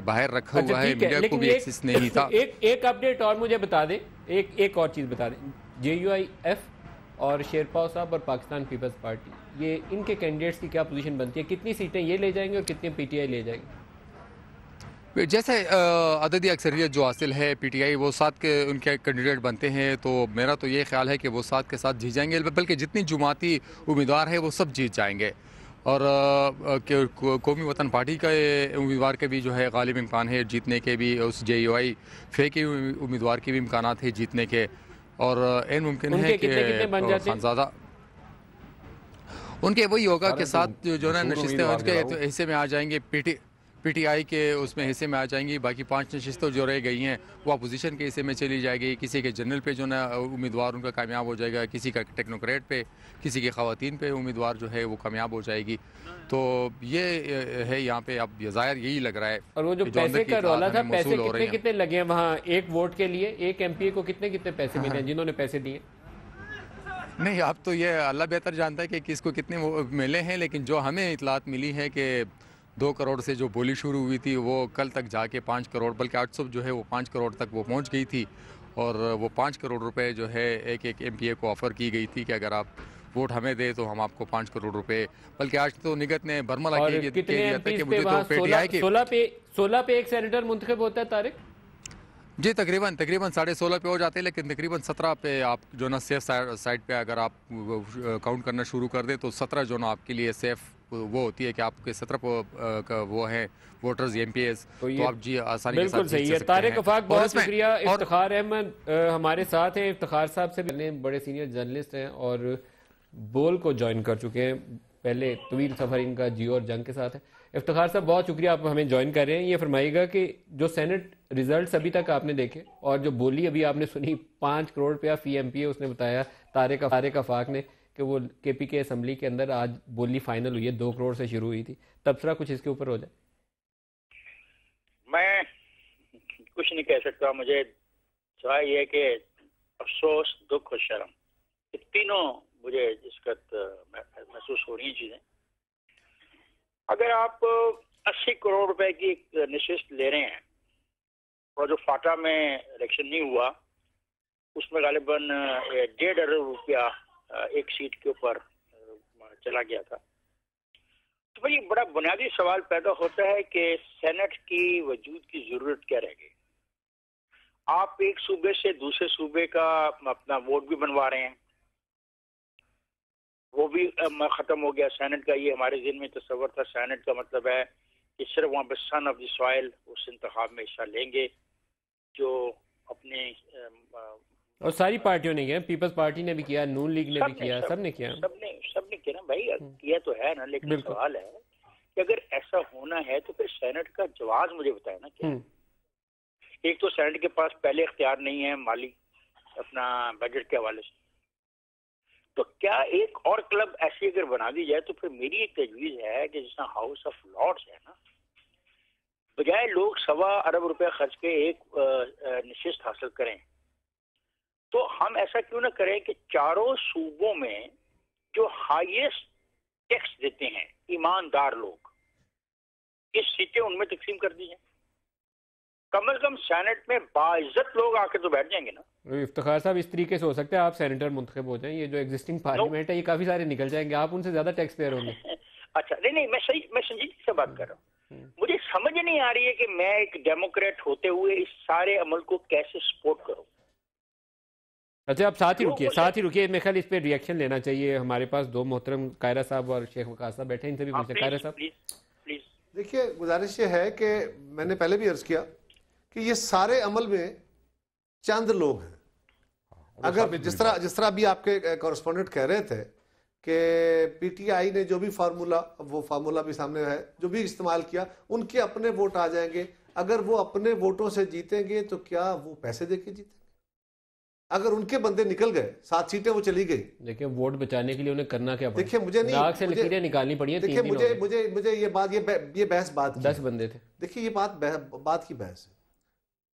बाहर रखा हुआ है, मीडिया को भी एक्सेस नहीं था। एक अपडेट और मुझे बता दें, एक और चीज़ बता दें, JUIF और शेरपाव साहब और पाकिस्तान पीपल्स पार्टी, ये इनके कैंडिडेट्स की क्या पोजीशन बनती है? कितनी सीटें ये ले जाएंगे और कितनी PTI ले जाएंगे? जैसे अददी अक्सरियत जो हासिल है PTI वो 7 के उनके कैंडिडेट बनते हैं, तो मेरा तो ये ख्याल है कि वो 7 के साथ जीत जाएंगे, बल्कि जितनी जुमाती उम्मीदवार है वो सब जीत जाएंगे। और कौमी वतन पार्टी का उम्मीदवार के भी जो है गालिब इम्कान है जीतने के भी, उस JUI के उम्मीदवार के भी इम्कान है जीतने के। और एन मुमकिन है कि खानज़ादा उनके वही होगा कि 7 जो ना नशिस्तें उनके हिस्से में आ जाएंगे, PTI के उसमें हिस्से में आ जाएंगी। बाकी 5 नशिस्तें जो रह गई हैं वो अपोजिशन के हिस्से में चली जाएगी। किसी के जनरल पे जो ना उम्मीदवार उनका कामयाब हो जाएगा, किसी का टेक्नोक्रेट पे, किसी के ख़वातीन पे उम्मीदवार जो है वो कामयाब हो जाएगी। तो ये है यहाँ पे अब ज़ाहिर यही लग रहा है। और वो जो पैसे का रौला था, पैसे कितने लगे हैं वहाँ एक वोट के लिए? एक MPA को कितने पैसे मिले हैं जिन्होंने पैसे दिए? नहीं, अब तो ये अल्लाह बेहतर जानता है कि किसको कितने मिले हैं, लेकिन जो हमें इतलात मिली है कि 2 करोड़ से जो बोली शुरू हुई थी वो कल तक जाके 5 करोड़, बल्कि 800 जो है वो 5 करोड़ तक वो पहुंच गई थी। और वो 5 करोड़ रुपए जो है एक एक MPA को ऑफ़र की गई थी कि अगर आप वोट हमें दे तो हम आपको 5 करोड़ रुपए, बल्कि आज तो निगत ने बर्मला और कह कितने दिया था कि एमपीज पे मुझे तो वहाँ PTI की 16 पे एक सेनेटर मुंतखब होता है तारिक? जी तकरीबन 16.5 पे हो जाते हैं, लेकिन तकरीबन 17 पे आप जो ना सेफ साइड पे अगर आप काउंट करना शुरू कर दे तो 17 जो ना आपके लिए सेफ वो होती है कि आपके 17 का वो है वोटर्स MPAs, तो आप जी आसानी के साथ बिल्कुल सही जीत है। सकते तारिक हैं। अफाक और बहुत इसमें- शुक्रिया। और इफ्तिखार अहमद हमारे साथ हैं। इफ्तिखार साहब से भी बड़े सीनियर जर्नलिस्ट हैं और बोल को ज्वाइन कर चुके हैं। पहले तवील सफर इनका जियो और जंग के साथ है। इफ्तिखार साहब बहुत शुक्रिया, आप हमें ज्वाइन कर रहे हैं। ये फरमाइएगा कि जो सेनेट रिजल्ट्स अभी तक आपने देखे और जो बोली अभी आपने सुनी 5 करोड़ रुपया फी MPA उसने बताया तारिक अफाक ने कि वो KPK असम्बली के अंदर आज बोली फाइनल हुई है, 2 करोड़ से शुरू हुई थी। तबसरा कुछ इसके ऊपर हो जाए। मैं कुछ नहीं कह सकता, मुझे सिवाय ये कि अफसोस, दुख और शर्म, ये तीनों मुझे इस वक्त महसूस हो रही हैं चीजें। अगर आप 80 करोड़ रुपए की एक नशिस्त ले रहे हैं और जो फाटा में इलेक्शन नहीं हुआ उसमें गालिबन 1.5 अरब रुपया एक सीट के ऊपर चला गया था, तो भाई बड़ा बुनियादी सवाल पैदा होता है कि सेनेट की वजूद की जरूरत क्या रह गई। आप एक सूबे से दूसरे सूबे का अपना वोट भी बनवा रहे हैं, वो भी खत्म हो गया सेनेट का। ये हमारे ज़हन में तस्वर था, सेनेट का मतलब है कि सिर्फ वहाँ पे सन ऑफ द सॉइल उस इंतखाब में हिस्सा लेंगे जो अपने और सारी पार्टियों ने किया, पीपल्स पार्टी ने भी किया, नून लीग ने भी किया, सबने किया। सबने किया ना भाई, किया तो है ना, लेकिन सवाल है कि अगर ऐसा होना है तो फिर सेनेट का जवाब मुझे बताए ना क्या। एक तो सेनेट के पास पहले इख्तियार नहीं है माली अपना बजट के हवाले से, तो क्या एक और क्लब ऐसी अगर बना दी जाए तो फिर मेरी एक तजवीज़ है कि जिसना हाउस ऑफ लॉर्ड्स है ना, बजाय लोग 1.25 अरब रुपए खर्च के एक नशिस्त हासिल करें, तो हम ऐसा क्यों ना करें कि चारों सूबों में जो हाईएस्ट टैक्स देते हैं ईमानदार लोग, इस सीटें उनमें तकसीम कर दी जाए। कम से कम सेनेट में बाइज्जत लोग आके तो बैठ जाएंगे ना। इफ्तिखार साहब इस तरीके से हो सकता है आप सेनेटर मुंतखब हो जाएं, ये जो एग्जिस्टिंग पार्लियामेंट है ये काफी सारे निकल जाएंगे, आप उनसे ज्यादा टैक्स पेयर होंगे। अच्छा नहीं, मैं संजीदगी से बात कर रहा हूँ। मुझे समझ नहीं आ रही है कि मैं एक डेमोक्रेट होते हुए इस सारे अमल को कैसे सपोर्ट करूँ। अच्छा आप साथ ही रुकिए, मेरे ख्याल इस पे रिएक्शन लेना चाहिए। हमारे पास दो मोहतरम कायरा साहब और शेख वकास साहब बैठे हैं, इनसे भी पूछते हैं। कायरा साहब प्लीज। देखिए, गुजारिश ये है कि मैंने पहले भी अर्ज किया कि ये सारे अमल में चंद लोग हैं। अगर जिस तरह अभी आपके कॉरेस्पॉन्डेंट कह रहे थे कि PTI ने जो भी फार्मूला, वो फार्मूला भी सामने है, जो भी इस्तेमाल किया, उनके अपने वोट आ जाएंगे। अगर वो अपने वोटों से जीतेंगे तो क्या वो पैसे देके जीतेंगे? अगर उनके बंदे निकल गए, 7 सीटें वो चली गई। देखिए वोट बचाने के लिए उन्हें करना क्या पड़ा? देखिए मुझे नहीं, से लकीरें निकालनी पड़ी है। देखिए मुझे ये बहस बात 10 बंदे थे। देखिए ये बात की बहस है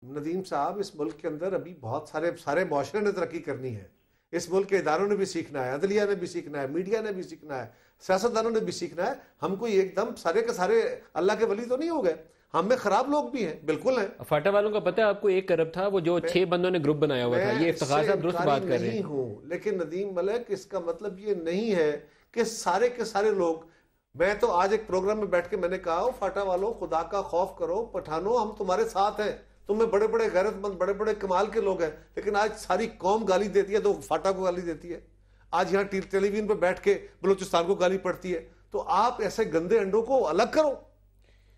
नदीम साहब। इस मुल्क के अंदर अभी बहुत सारे मुआशरे ने तरक्की करनी है। इस मुल्क के इदारों ने भी सीखना है, अदलिया ने भी सीखना है, मीडिया ने भी सीखना है, सियासतदानों ने भी सीखना है। हम कोई एकदम सारे के सारे अल्लाह के वली तो नहीं हो गए, हम में खराब लोग भी हैं, बिल्कुल हैं। फाटा वालों का पता है आपको, 1 अरब था वो जो 6 बंदों ने ग्रुप बनाया हुआ था। ये इफ्तिखार साहब दुरुस्त बात कर रहे हैं। लेकिन नदीम मलिक, इसका मतलब ये नहीं है कि सारे के सारे लोग। मैं तो आज एक प्रोग्राम में बैठ के मैंने कहा, फाटा वालों खुदा का खौफ करो, पठानों हम तुम्हारे साथ हैं, तुम्हें बड़े बड़े गैरतमंद, बड़े बड़े कमाल के लोग हैं, लेकिन आज सारी कौम गाली देती है, तो फाटा को गाली देती है। आज यहाँ टेलीविजन पर बैठ के बलूचिस्तान को गाली पड़ती है। तो आप ऐसे गंदे अंडों को अलग करो,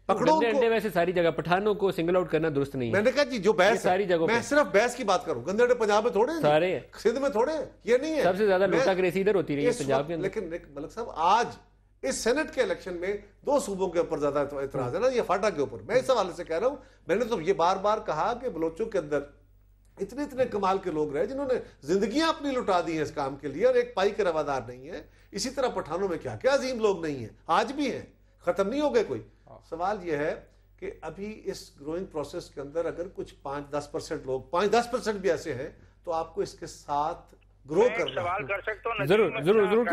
पकड़ो उनको। अंडे वैसे सारी जगह, पठानों को सिंगल आउट करना दुरुस्त नहीं है। मैंने कहा जी जो बहस सारी जगह, मैं सिर्फ बहस की बात करूं। गंदे अंडे पंजाब में थोड़े हैं, सारे सिंध में थोड़े हैं, ये नहीं है। सबसे ज्यादा लूटाग्रेसी इधर होती रही है पंजाब के अंदर। लेकिन मलिक साहब, आज इस सेनेट के इलेक्शन में 2 सूबों के ऊपर ज्यादा एतराज है ना, ये फाटा के ऊपर। मैं इस हवाले से कह रहा हूं, मैंने तो ये बार बार कहा कि बलोचों के अंदर इतने कमाल के लोग रहे जिन्होंने जिंदगियां अपनी लुटा दी हैं इस काम के लिए, और एक पाई के रवादार नहीं है। इसी तरह पठानों में क्या क्या अजीम लोग नहीं है, आज भी हैं, खत्म नहीं हो गए कोई। सवाल यह है कि अभी इस ग्रोइंग प्रोसेस के अंदर अगर कुछ 5-10% लोग, 5-10% भी ऐसे हैं, तो आपको इसके साथ ग्रो करना। सवाल कर सकता हूँ? जरूर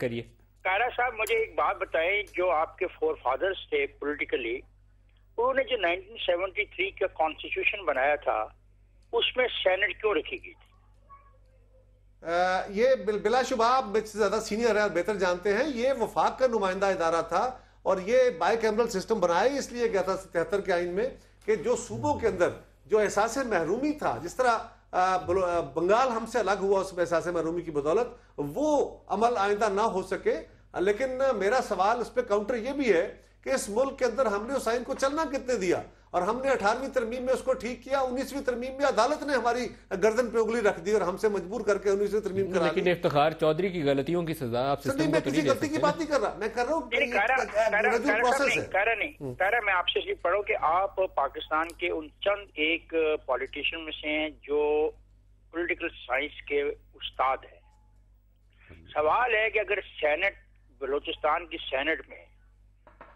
करिए। कायरा साहब, मुझे एक बात बताएं, जो आपके फोर फादर्स थे पॉलिटिकली, उन्होंने जो 1973 का कॉन्स्टिट्यूशन बनाया था, उसमें सेनेट क्यों रखी गई थी? ये बिलाशुबा आप मुझसे ज्यादा सीनियर है और बेहतर जानते हैं, ये वफाक का नुमाइंदा इदारा था और ये बाइकैमरल सिस्टम बनाया इसलिए गया था 77 के आइन में कि जो सूबों के अंदर जो एहसास महरूमी था, जिस तरह बंगाल हमसे अलग हुआ उसमें एहसास महरूमी की बदौलत, वो अमल आइंदा ना हो सके। लेकिन मेरा सवाल इस पर काउंटर ये भी है कि इस मुल्क के अंदर हमने उस आइन को चलना कितने दिया, और हमने 18वीं तरमीम में उसको ठीक किया, 19वीं तरमीम में अदालत ने हमारी गर्दन पे उंगली रख दी और हमसे मजबूर करके 19वीं तरमीम करा दी। लेकिन इफ्तिखार चौधरी की गलतियों की सजा आप सिस्टम को मैं किसी गलती की बात नहीं कर रहा, मैं कर रहा हूँ मैं आपसे सिर्फ पढ़ो कि आप पाकिस्तान के उन चंद एक पॉलिटिशियन में से हैं जो पॉलिटिकल साइंस के उस्ताद हैं। सवाल है कि अगर सेनेट, बलूचिस्तान की सेनेट में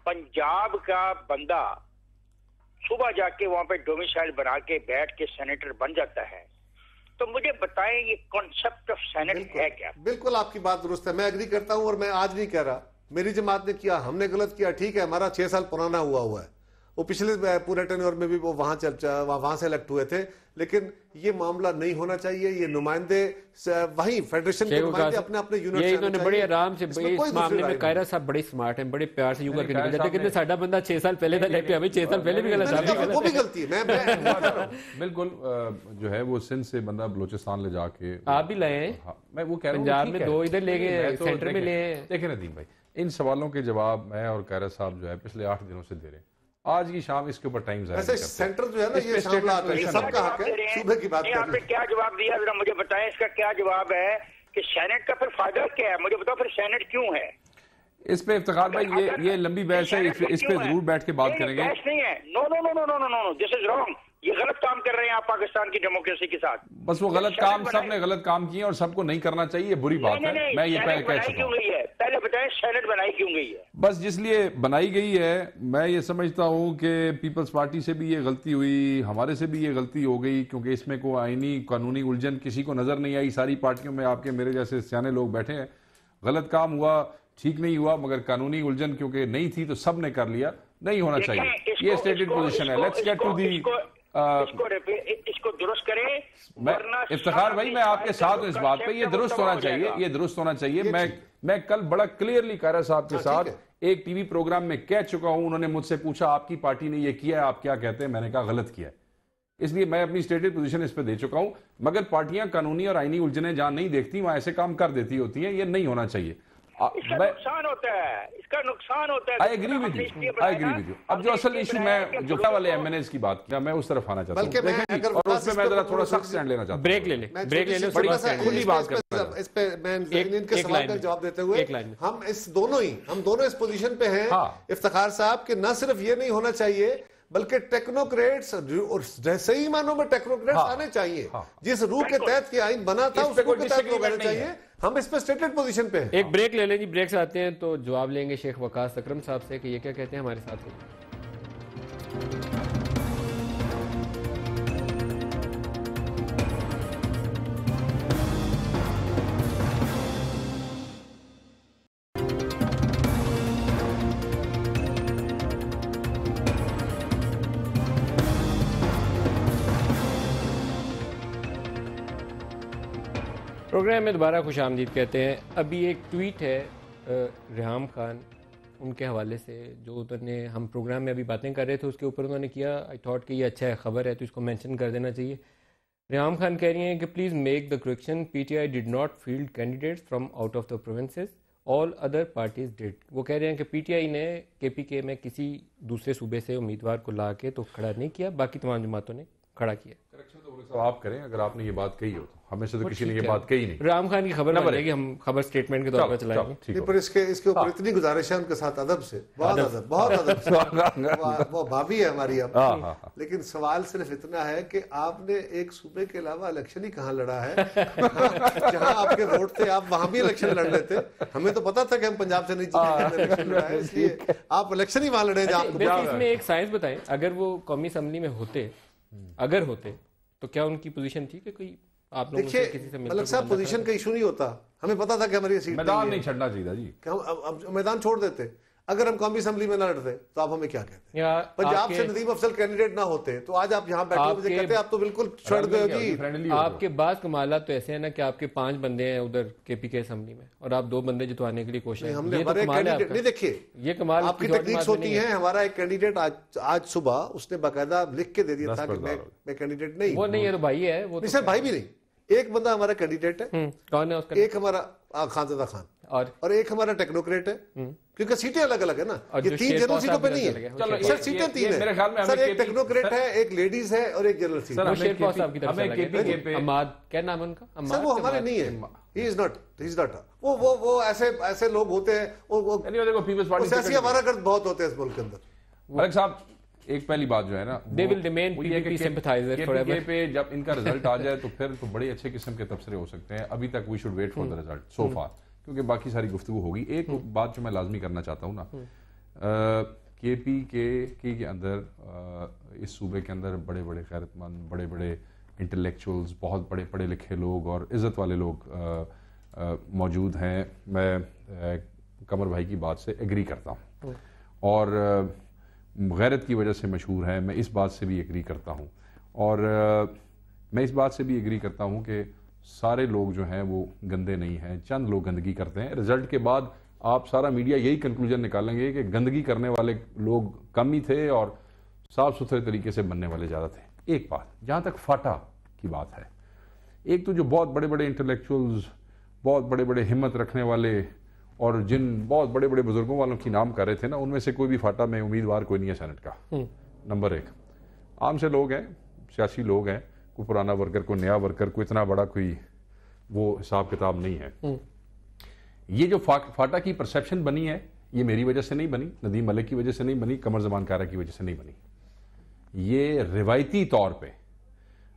पंजाब का बंदा सुबह जाके वहां पे डोमिसाइल बना के बैठ के सेनेटर बन जाता है, तो मुझे बताएं ये कॉन्सेप्ट ऑफ सेनेट है क्या? बिल्कुल आपकी बात दुरुस्त है, मैं एग्री करता हूं और मैं आज नहीं कह रहा मेरी जमात ने किया, हमने गलत किया, ठीक है, हमारा 6 साल पुराना हुआ है, वो पिछले पूरे टेन्योर में भी वो वहां से इलेक्ट हुए थे, लेकिन ये मामला नहीं होना चाहिए। ये नुमाइंदे वहीं फेडरेशन के नुमाइंदे अपने अपने यूनिट ये इन्होंने बड़े आराम से इस मामले में कायरा साहब बड़े स्मार्ट हैं, बड़े प्यार से यूं करके निकल जाते हैं। साडा बंदा 6 साल पहले था लेके हमें 6 साल पहले भी गलत था, वो भी गलती है। मैं बिल्कुल जो है वो सिंध से बंदा बलूचिस्तान ले जाके आप भी लाए हैं, मैं वो कह रहा हूँ पंजाब में 2 इधर ले गए, सेंटर में ले। देखें नदीम भाई, इन सवालों के जवाब मैं और कायरा साहब जो है पिछले 8 दिनों से दे रहे हैं, आज की शाम इसके ऊपर टाइम ज़ाया ऐसे सेंटर जो है ना, ये सबका हक है, सूबे की बात आपने क्या जवाब दिया जरा मुझे बताएं, इसका क्या जवाब है कि सेनेट का फिर फायदा क्या है? मुझे बताओ फिर सेनेट क्यों है? इस पे इफ्तिखार भाई ये लंबी बहस है, इस पे जरूर बैठ के बात करेंगे। बहस नहीं है, नो, दिस इज रॉन्ग, ये गलत काम कर रहे हैं आप पाकिस्तान की डेमोक्रेसी के साथ। बस वो गलत काम, सबने गलत काम किए और सबको नहीं करना चाहिए, ये बुरी बात है। मैं ये पहले कह चुका हूं। पहले बताएं सेनेट बनाई क्यों गई है? बस जिसलिए बनाई गई है, मैं ये समझता हूं कि पीपल्स पार्टी से भी ये गलती हुई, हमारे से भी ये गलती हो गई, क्योंकि इसमें कोई आईनी कानूनी उलझन किसी को नजर नहीं आई। सारी पार्टियों में आपके मेरे जैसे सियाने लोग बैठे हैं, गलत काम हुआ, ठीक नहीं हुआ, मगर कानूनी उलझन क्योंकि नहीं थी तो सब ने कर लिया, नहीं होना चाहिए। ये स्टेटेड पोजीशन है। लेट्स गेट टू दी इसको दुरुस्त करें। इफ्तिखार भाई मैं आपके साथ हूं इस बात पे, ये दुरुस्त होना चाहिए, ये दुरुस्त होना चाहिए। मैं कल बड़ा क्लियरली कायरा साहब के साथ एक टीवी प्रोग्राम में कह चुका हूं, उन्होंने मुझसे पूछा आपकी पार्टी ने ये किया है, आप क्या कहते हैं? मैंने कहा गलत किया है। इसलिए मैं अपनी स्टेटेड पोजीशन इस पे दे चुका हूं, मगर पार्टियां कानूनी और आईनी उलझने जहां नहीं देखती वहां ऐसे काम कर देती होती हैं, ये नहीं होना चाहिए। इसका नुकसान होता है, इसका नुकसान होता है। I agree with you. अब जो असल इशू मैं जो वाले एमएनएस की बात किया, मैं उस तरफ आना चाहता हूं और उसमें मैं जरा थोड़ा सख्त स्टैंड लेना चाहता हूं। ब्रेक ले खुली बात करते हैं। इस पे मैं इनके सवाल का जवाब देते हुए, हम दोनों इस पोजीशन पे हैं इफ्तिखार साहब कि न सिर्फ ये नहीं होना चाहिए बल्कि टेक्नोक्रेट्स और सही मानों में टेक्नोक्रेट्स आने चाहिए। जिस रूह के तहत ये आइन बना था उस रूह के तहत लोग आने चाहिए। हम इस पे स्टेटेड पोजीशन पे हैं। एक ब्रेक ले लें जी, ब्रेक से आते हैं तो जवाब लेंगे शेख वकास अकरम साहब से कि ये क्या कहते हैं। हमारे साथ प्रोग्राम में दोबारा खुश आमदीद कहते हैं। अभी एक ट्वीट है रिहाम खान उनके हवाले से, जो उन्होंने हम प्रोग्राम में अभी बातें कर रहे थे उसके ऊपर उन्होंने किया। आई थॉट कि ये अच्छा है, खबर है तो इसको मेंशन कर देना चाहिए। रिहाम खान कह रही हैं कि please make the correction, PTI did not field candidates from out of the provinces, all other parties did. वो कह रहे हैं कि पीटीआई ने केपीके में किसी दूसरे सूबे से उम्मीदवार को ला के तो खड़ा नहीं किया, बाकी तमाम जमातों ने खड़ा किया। तो आप करें अगर आपने ये बात कही हो तो, हमें से तो किसी ने ये बात कही नहीं। राम खान की खबर बनेगी, हम खबर स्टेटमेंट के तौर पर चलाएंगे। पर इसके ऊपर इतनी गुजारिश है उनके साथ अदब से, बहुत अदब से। वो भाभी है हमारी अब, लेकिन सवाल सिर्फ इतना है कि आपने एक सूबे के अलावा इलेक्शन ही कहाँ लड़ा है? जहां आपके वोट थे आप वहां भी इलेक्शन लड़ लेते। हमें तो पता था कि हम पंजाब से नहीं जीतेंगे, इलेक्शन लड़ा है, इसलिए आप इलेक्शन ही वहां लड़े। इसमें एक साइंस बताएं, अगर वो कौमी असम्बली में होते, अगर होते तो क्या उनकी पोजीशन थी कि कोई आप लोगों से किसी से मलिक साहब पोजीशन का इशू नहीं होता, हमें पता था कि हमारी सीट मैदान नहीं छड़ना चाहिए जी, हम अब मैदान छोड़ देते। अगर हम कौमी असेंबली में ना लड़ते तो आप हमें क्या कहते हैं? पंजाब से नदीम अफजल कैंडिडेट ना होते तो आज आप यहाँ बैठे मुझे कहते आप तो बिल्कुल छोड़ दो जी। आपके बाद कमाला तो ऐसे है ना कि आपके 5 बंदे हैं उधर केपीके असेंबली में और आप 2 बंदे जितवाने के लिए कोशिश हमने नहीं, देखिए ये कमाल आपकी टेक्निक्स होती है। हमारा एक कैंडिडेट आज सुबह उसने बाकायदा लिख के दे दिया था कि मैं कैंडिडेट नहीं, वो नहीं है तो भाई है वो नहीं सर, भाई भी नहीं, एक बंदा हमारा कैंडिडेट है। कौन है उसका? एक हमारा खानज़दा खान और एक हमारा टेक्नोक्रेट है, क्योंकि सीटें अलग अलग है ना, ये 3 जनरल सीटों पे नहीं है। चलो सर सीटें 3 है मेरे ख्याल में, सर एक टेक्नोक्रेट है, एक लेडीज है और एक जनरल सीट। क्या नाम है उनका? सर वो हमारे नहीं है, ही इज नॉट। वो ऐसे लोग होते हैं, वो पीपल्स पार्टी सियासी हमारागर्द बहुत होते हैं इस मुल्क के अंदर। मलिक साहब एक पहली बात जो है ना, they will remain PPP sympathizer forever। पे जब इनका रिजल्ट आ जाए तो फिर तो बड़े अच्छे किस्म के तबसरे हो सकते हैं। अभी तक we should wait for the result so far, क्योंकि बाकी सारी गुफ्तगू होगी। एक बात जो मैं लाजमी करना चाहता हूँ ना, के अंदर इस सूबे के अंदर बड़े बड़े खैरतमंद, बड़े बड़े इंटेलेक्चुअल्स, बहुत बड़े पढ़े लिखे लोग और इज़्ज़त वाले लोग मौजूद हैं। मैं कमर भाई की बात से एग्री करता हूँ और गैरत की वजह से मशहूर है, मैं इस बात से भी एग्री करता हूँ। और मैं इस बात से भी एग्री करता हूँ कि सारे लोग जो हैं वो गंदे नहीं हैं, चंद लोग गंदगी करते हैं। रिजल्ट के बाद आप सारा मीडिया यही कंक्लूजन निकालेंगे कि गंदगी करने वाले लोग कम ही थे और साफ सुथरे तरीके से बनने वाले ज़्यादा थे। एक बात जहाँ तक फाटा की बात है, एक तो जो बहुत बड़े बड़े इंटेलेक्चुअल्स, बहुत बड़े बड़े हिम्मत रखने वाले और जिन बहुत बड़े बड़े बुजुर्गों वालों की नाम कर रहे थे ना, उनमें से कोई भी फाटा में उम्मीदवार कोई नहीं है सेनेट का। नंबर 1, आम से लोग हैं, सियासी लोग हैं, कोई पुराना वर्कर, कोई नया वर्कर, कोई इतना बड़ा कोई वो हिसाब किताब नहीं है। ये जो फाटा की परसेप्शन बनी है, ये मेरी वजह से नहीं बनी, नदीम मलिक की वजह से नहीं बनी, कमर ज़मान कारा की वजह से नहीं बनी। ये रिवायती तौर पे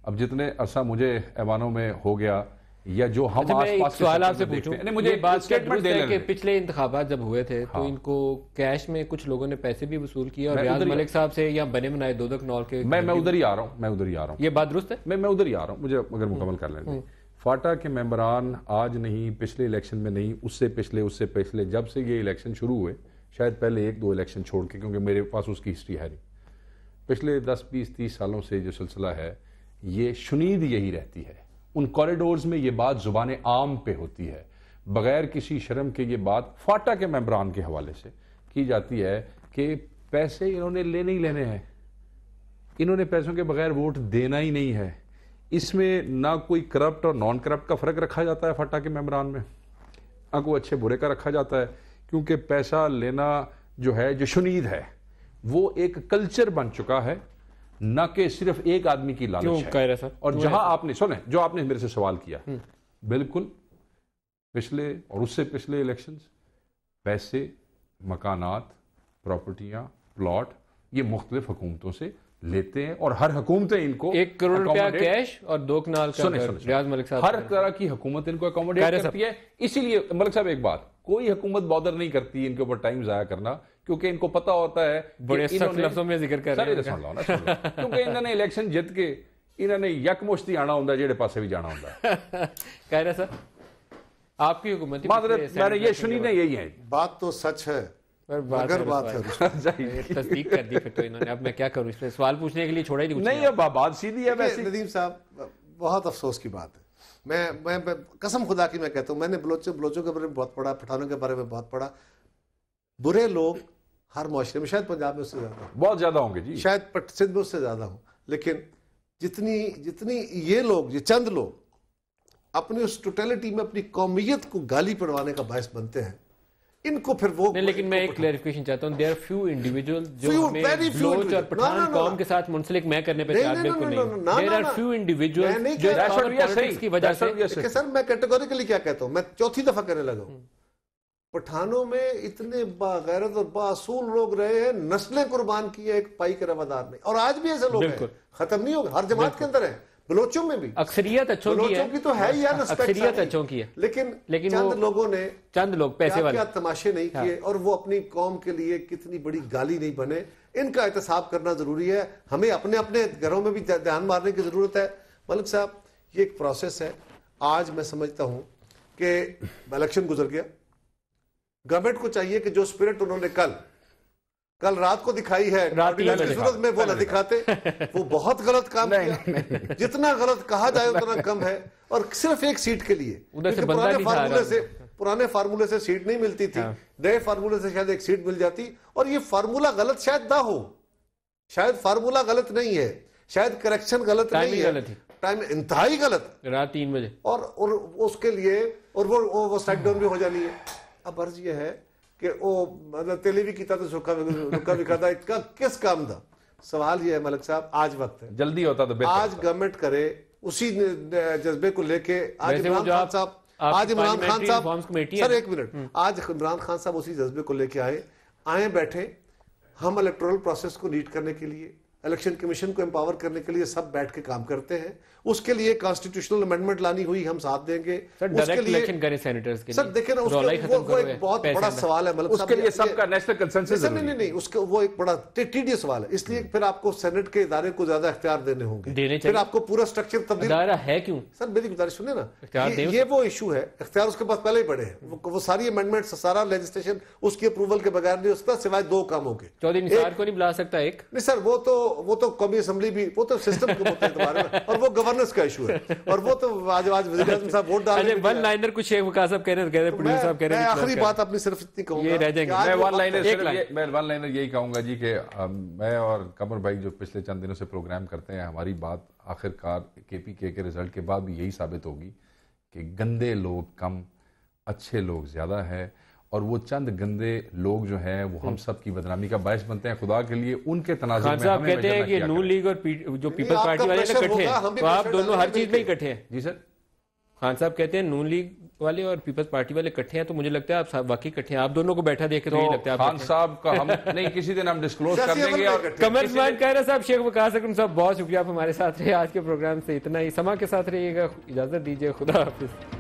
अब जितने अरसा मुझे ऐवानों में हो गया या जो हम आसपास के सवाल आपसे पूछूं, मुझे बात स्टेटमेंट दे कि पिछले इंतखाबात जब हुए थे तो इनको कैश में कुछ लोगों ने पैसे भी वसूल किए और रियाज मलिक साहब से या बने बनाए दोदक नौर के। मैं उधर ही आ रहा हूँ, ये बात दुरुस्त है। मैं उधर ही आ रहा हूँ, मुझे अगर मुकम्मल कर लेंगे। फाटा के मेंबरान आज नहीं, पिछले इलेक्शन में नहीं, उससे पिछले जब से ये इलेक्शन शुरू हुए, शायद पहले 1-2 इलेक्शन छोड़ के, क्योंकि मेरे पास उसकी हिस्ट्री है नहीं, पिछले 10-20-30 सालों से जो सिलसिला है ये शुनीद यही रहती है। उन कॉरिडोर्स में ये बात जुबान आम पे होती है, बगैर किसी शर्म के ये बात फाटा के मेंबरान के हवाले से की जाती है कि पैसे इन्होंने लेने ही लेने हैं, इन्होंने पैसों के बगैर वोट देना ही नहीं है। इसमें ना कोई करप्ट और नॉन करप्ट का फ़र्क रखा जाता है फाटा के मेंबरान में, ना कोई अच्छे बुरे का रखा जाता है, क्योंकि पैसा लेना जो है, जो शुनीद है, वो एक कल्चर बन चुका है, न कि सिर्फ एक आदमी की लालच है। और जहां आपने सुने, जो आपने मेरे से सवाल किया, बिल्कुल पिछले और उससे पिछले इलेक्शंस, पैसे, मकानात, प्रॉपर्टियां, प्लॉट, ये मुख्तलिफ हुकूमतों से लेते हैं और हर हुकूमतें इनको 1 करोड़ रुपया कैश और 2 कनाल का रियाज मलिक साहब, हर तरह की हुकूमत इनको अकोमोडेट करती है। इसीलिए मलिक साहब एक बात, कोई हुकूमत बॉदर नहीं करती इनके ऊपर टाइम जाया करना, क्योंकि इनको पता होता है, बड़े सख्त लफ्जों में जिक्र कर रहे हैं, क्योंकि इन्होंने इलेक्शन जीत के इन्होंने यकमुश्ती आना होता है, जेड़े पासे भी जाना होता है। कह रहे सर आपकी हुकूमत, मैंने ये सुनी नहीं, यही है बात तो सच है, मगर बात है तस्दीक कर दी फिर तो इन्होंने। अब मैं क्या करूं, इसमें सवाल पूछने के लिए छोड़ा ही नहीं, अब बात सीधी है। वैसे नदीम साहब बहुत अफसोस की बात है, मैं कसम खुदा की मैं कहता हूं, मैंने बलोचों के बारे में बहुत पढ़ा, पठानों के बारे में बहुत पढ़ा। बुरे लोग हर मुआशरे में, शायद पंजाब में उससे ज्यादा, बहुत ज्यादा होंगे जी, शायद सिंध में उससे ज्यादा हो, लेकिन जितनी ये लोग, ये चंद लोग अपनी उस टोटलिटी में अपनी कौमियत को गाली पड़वाने का बायस बनते हैं, इनको फिर वो नहीं। लेकिन मैं एक क्लैरिफिकेशन चाहता हूं, देयर आर फ्यू इंडिविजुअल जो हमें बलोच और पठान कौम के साथ मुंसलिक मैं करने पे तैयार बिल्कुल नहीं। देयर आर फ्यू इंडिविजुअल जो पॉलिटिक्स की वजह से। सर मैं कैटेगोरिकली क्या कहता हूं, मैं चौथी दफा कहने लगा हूं, पठानों में इतने बागैरत और बासूल लोग रहे हैं, नस्लें कुर्बान की है एक पाई के रवादार ने, और आज भी ऐसे लोग हैं, खत्म नहीं होगा, हर जमात के अंदर है, बलोचों में भी अक्सरियत अच्छों की तो है यार, अक्सरियत अच्छों की है, लेकिन चंद लोगों ने, चंद लोग पैसे वाले, क्या तमाशे नहीं किए, और वो अपनी कौम के लिए कितनी बड़ी गाली नहीं बने। इनका एहतसाब करना जरूरी है, हमें अपने अपने घरों में भी ध्यान मारने की जरूरत है। मलिक साहब ये एक प्रोसेस है, आज मैं समझता हूं कि इलेक्शन गुजर गया, गवर्नमेंट को चाहिए कि जो स्पिरिट उन्होंने कल रात को दिखाई है ऑर्डिनेंस की सूरत में वो न दिखाते। वो बहुत गलत काम किया, जितना गलत कहा जाए उतना कम है। और सिर्फ एक सीट के लिए, पुराने फार्मूले से सीट नहीं मिलती थी, नए फार्मूले से शायद एक सीट मिल जाती। और ये फार्मूला गलत शायद ना हो, शायद फार्मूला गलत नहीं है, शायद करेक्शन गलत नहीं है, टाइम इंतहाई गलत, रात 3 बजे। और उसके लिए और वो स्ट्राइक डाउन भी हो जानी है। अब अर्ज ये है कि वो मतलब तेलीवी की तरह रुका भी खाता इसका किस काम था। सवाल ये है मलिक साहब, आज वक्त है, जल्दी होता तो आज गवर्नमेंट करे उसी जज्बे को लेके। आज इमरान खान साहब सर एक मिनट, आज इमरान खान साहब उसी जज्बे को लेके आए बैठे। हम इलेक्टोरल प्रोसेस को लीड करने के लिए, इलेक्शन कमीशन को एम्पावर करने के लिए सब बैठ के काम करते हैं। उसके लिए कॉन्स्टिट्यूशनल अमेंडमेंट लानी हुई, हम साथ देंगे। उसके लिए इलेक्शन करें सेनेटर्स के लिए। सर देखें ना, वो एक बहुत बड़ा सवाल है, मतलब उसके लिए सबका नेशनल कंसेंसस नहीं, उसका वो एक बड़ा टीडियस सवाल है। इसलिए फिर आपको सेनेट के इदारे को ज्यादा इख्तियार देने होंगे, फिर आपको पूरा स्ट्रक्चर तब्दील है। क्यों सर, मेरी गुजारिश सुने ना, ये वो इशू है, इख्तियार उसके पास पहले ही बड़े हैं। वो सारी अमेंडमेंट, सारा लेजिस्लेशन उसकी अप्रूवल के बगैर नहीं हो सकता, सिवाय 2 कामों के। चौधरी निसार को नहीं बुला सकता एक? नहीं सर, वो तो कौमी असेंबली भी, वो तो सिस्टम के मुताबिक, और वो गवर्नेंस का इशू है। और वो तो आज वज़ीर आज़म साहब वोट डाल रहे हैं। वन लाइनर कुछ शेख वकास साहब कह रहे हैं, प्रोड्यूसर साहब कह रहे हैं। मैं आखिरी बात अपनी सिर्फ इतनी कहूंगा, ये रह जाएंगे। मैं वन लाइनर यही कहूंगा जी कि मैं और कमर भाई जो पिछले चंद दिनों से प्रोग्राम करते हैं, हमारी बात आखिरकार KPK के रिजल्ट के बाद भी यही साबित होगी कि गंदे लोग कम, अच्छे लोग ज्यादा है। और वो चंद गंदे लोग जो हैं वो हम सब की बदनामी का बायस बनते हैं। खुदा के लिए उनके तनाज़ुर में साहब कहते हैं कि नून लीग और जो पीपल्स पार्टी वाले इकट्ठे हैं, तो आप दोनों हर चीज में इकट्ठे हैं। जी सर, खान साहब कहते हैं नून लीग वाले और पीपल्स पार्टी वाले इकट्ठे हैं, तो मुझे लगता है आप वाकई इकट्ठे हैं। आप दोनों को बैठा देखे तो यही लगता है खान साहब का हम नहीं किसी दिन हम डिस्क्लोज कर देंगे। और कमर उस्मान कह रहे साहब, शेख वकास अकरम साहब बहुत शुक्रिया, आप हमारे साथ रहे। आज के प्रोग्राम से इतना ही, समा के साथ रहिएगा, इजाजत दीजिए, खुदा हाफिज।